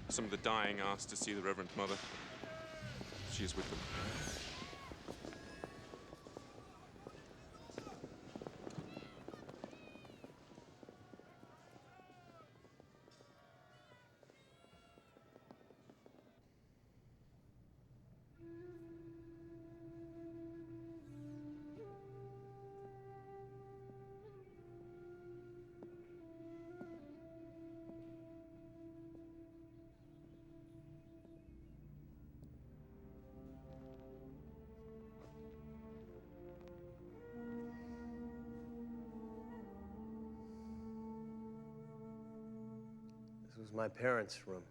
Some of the dying asked to see the Reverend Mother. She is with them. This was my parents' room.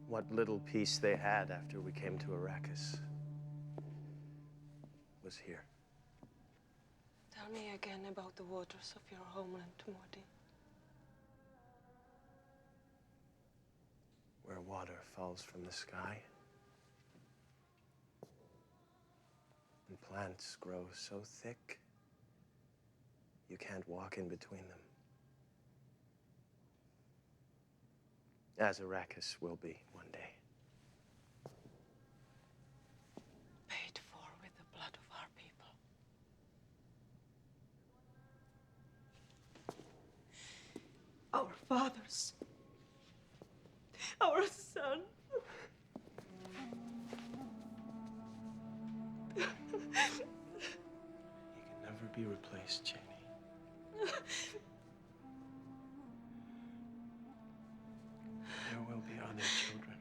What little peace they had after we came to Arrakis was here. Tell me again about the waters of your homeland, Morty. Where water falls from the sky. And plants grow so thick, you can't walk in between them. As Arrakis will be one day. Paid for with the blood of our people. Our fathers. Our son. He can never be replaced, Cheney. There will be other children.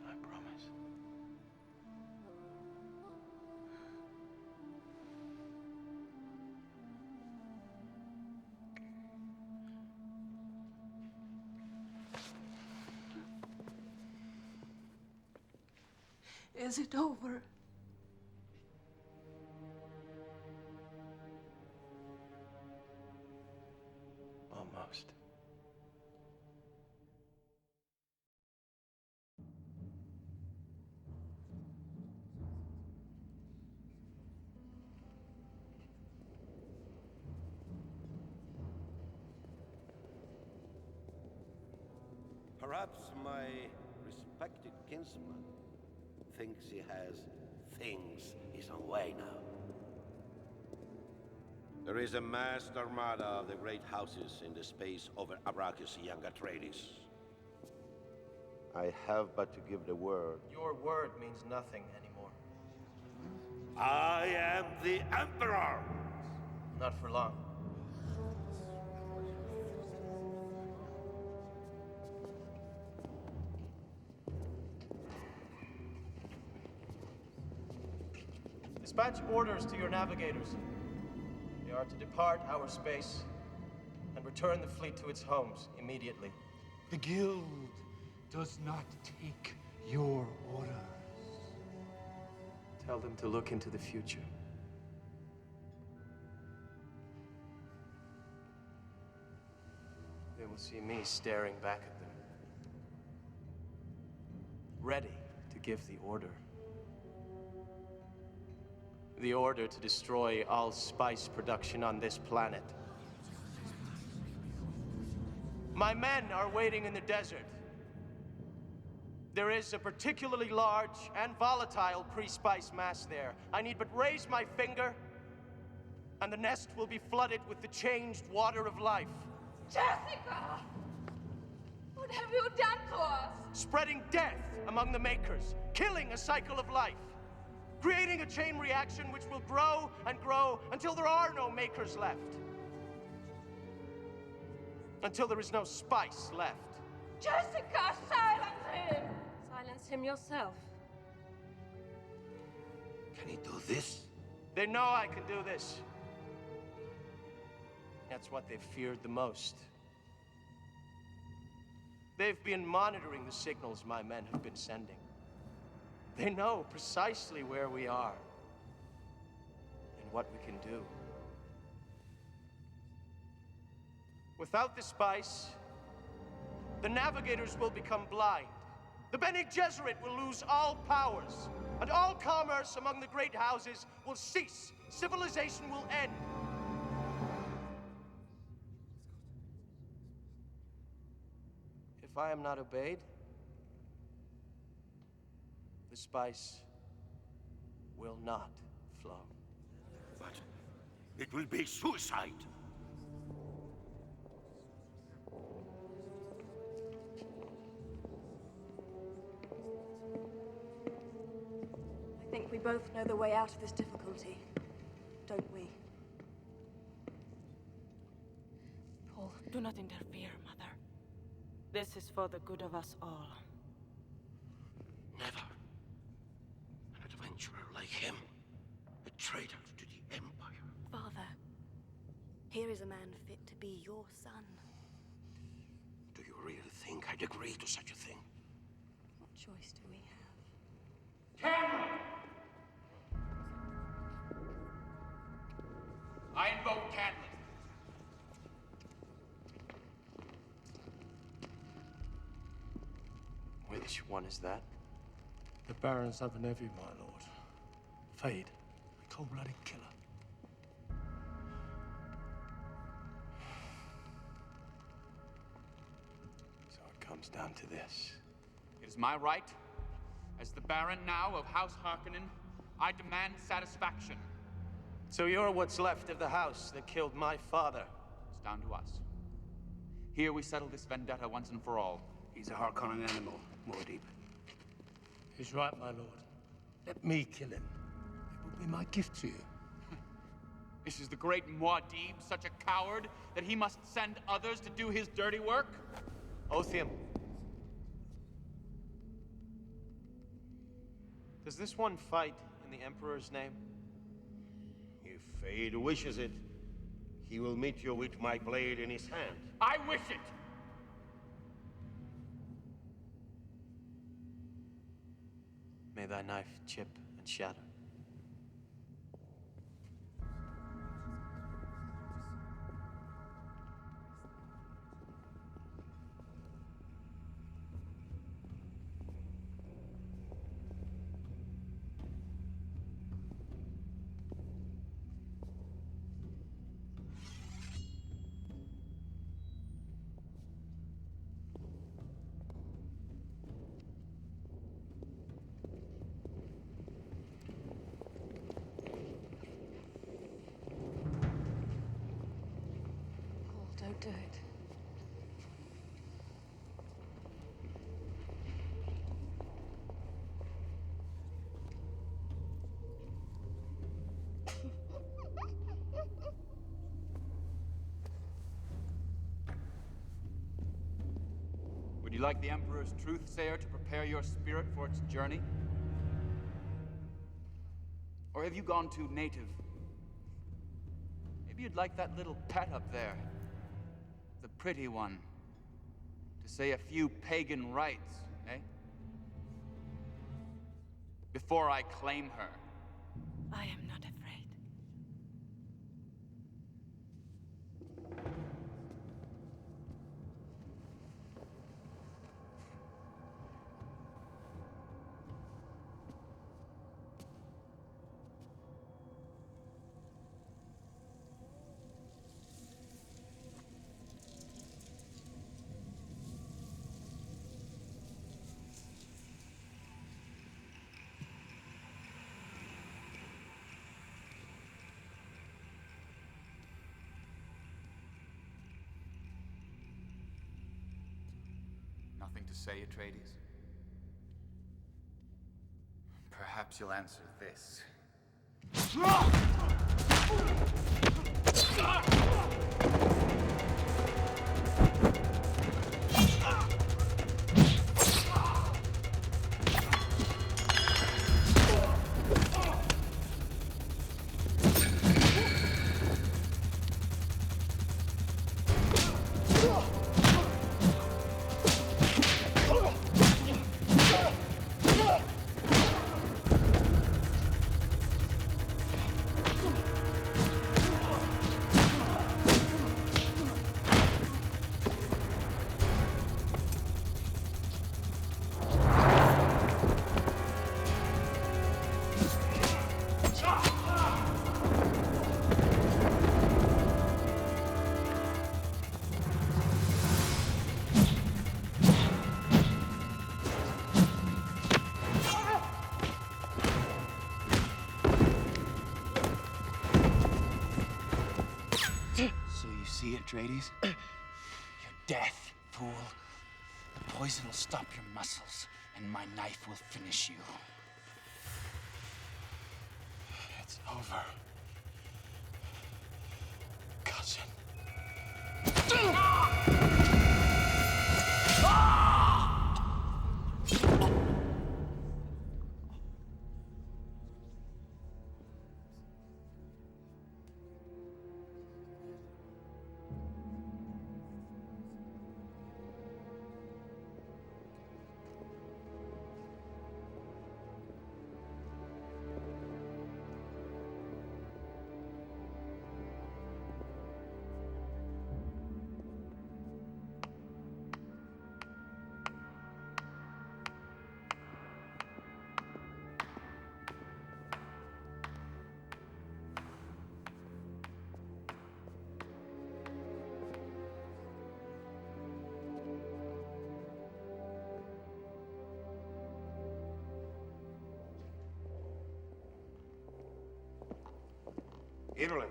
I promise. Is it over? Almost. Perhaps my respected kinsman thinks he has things his own way now. There is a massed armada of the great houses in the space over Arrakis, young Atreides. I have but to give the word. Your word means nothing anymore. I am the Emperor! Not for long. Dispatch orders to your navigators. They are to depart our space and return the fleet to its homes immediately. The Guild does not take your orders. Tell them to look into the future. They will see me staring back at them, ready to give the order. The order to destroy all spice production on this planet. My men are waiting in the desert. There is a particularly large and volatile pre-spice mass there. I need but raise my finger, and the nest will be flooded with the changed water of life. Jessica! What have you done to us? Spreading death among the makers, killing a cycle of life. Creating a chain reaction which will grow and grow until there are no makers left. Until there is no spice left. Jessica, silence him! Silence him yourself. Can he do this? They know I can do this. That's what they've feared the most. They've been monitoring the signals my men have been sending. They know precisely where we are and what we can do. Without the spice, the navigators will become blind. The Bene Gesserit will lose all powers, and all commerce among the great houses will cease. Civilization will end. If I am not obeyed, the spice will not flow. But it will be suicide. I think we both know the way out of this difficulty, don't we? Paul, do not interfere, Mother. This is for the good of us all. Never. An adventurer like him. A traitor to the Empire. Father, here is a man fit to be your son. Do you really think I'd agree to such a thing? What choice do we have? Cameron! I invoke Candlin. Which one is that? The Baron's other nephew, my lord. Fade, a cold-blooded killer. So it comes down to this. It is my right, as the Baron now of House Harkonnen, I demand satisfaction. So you're what's left of the house that killed my father. It's down to us. Here we settle this vendetta once and for all. He's a Harkonnen animal, Muad'Dib. He's right, my lord. Let me kill him. It will be my gift to you. This is the great Muad'Dib, such a coward that he must send others to do his dirty work? Otheum. Does this one fight in the Emperor's name? If fate wishes it, he will meet you with my blade in his hand. I wish it! May thy knife chip and shatter. Don't do it. Would you like the Emperor's truthsayer to prepare your spirit for its journey? Or have you gone too native? Maybe you'd like that little pet up there. The pretty one. To say a few pagan rites, eh? Before I claim her. I am not afraid. Nothing to say, Atreides? Perhaps you'll answer this. tea, Atreides? Your death, fool. The poison will stop your muscles, and my knife will finish you. It's over. Cousin. Evelyn.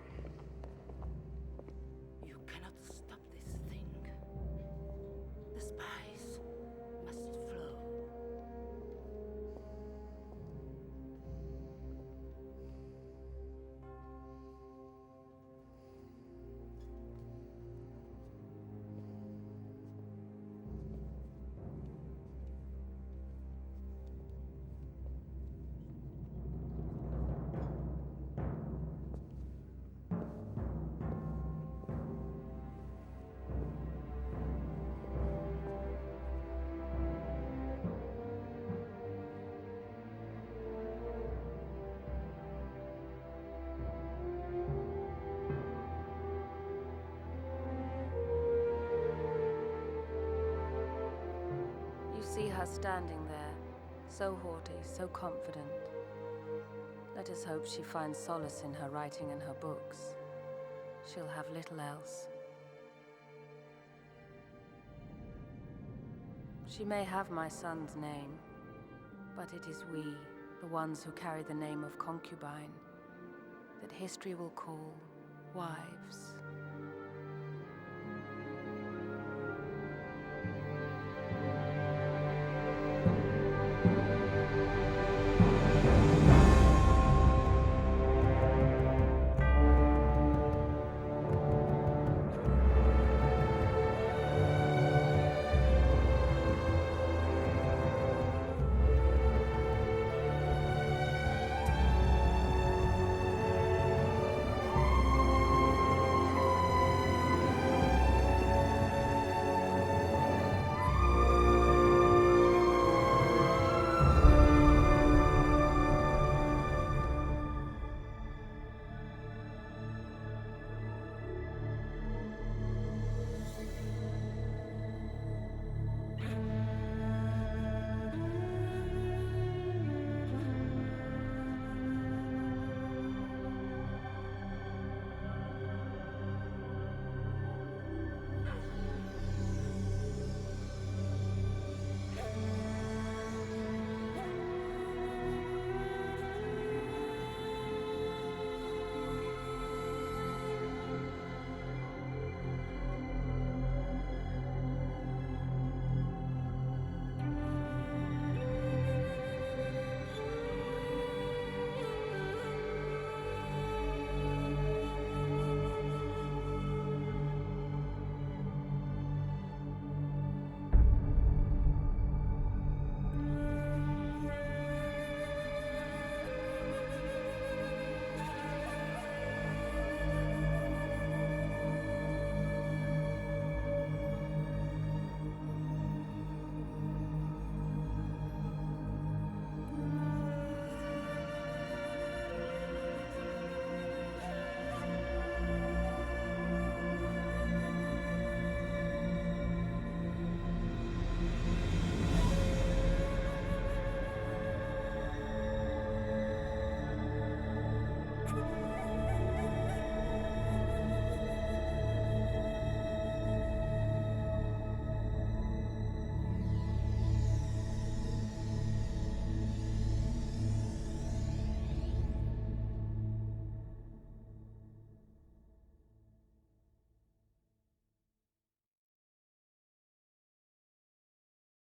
You cannot stop this thing. The spice must flow. You see her standing there, so haughty, so confident. Let us hope she finds solace in her writing and her books. She'll have little else. She may have my son's name, but it is we, the ones who carry the name of concubine, that history will call wives.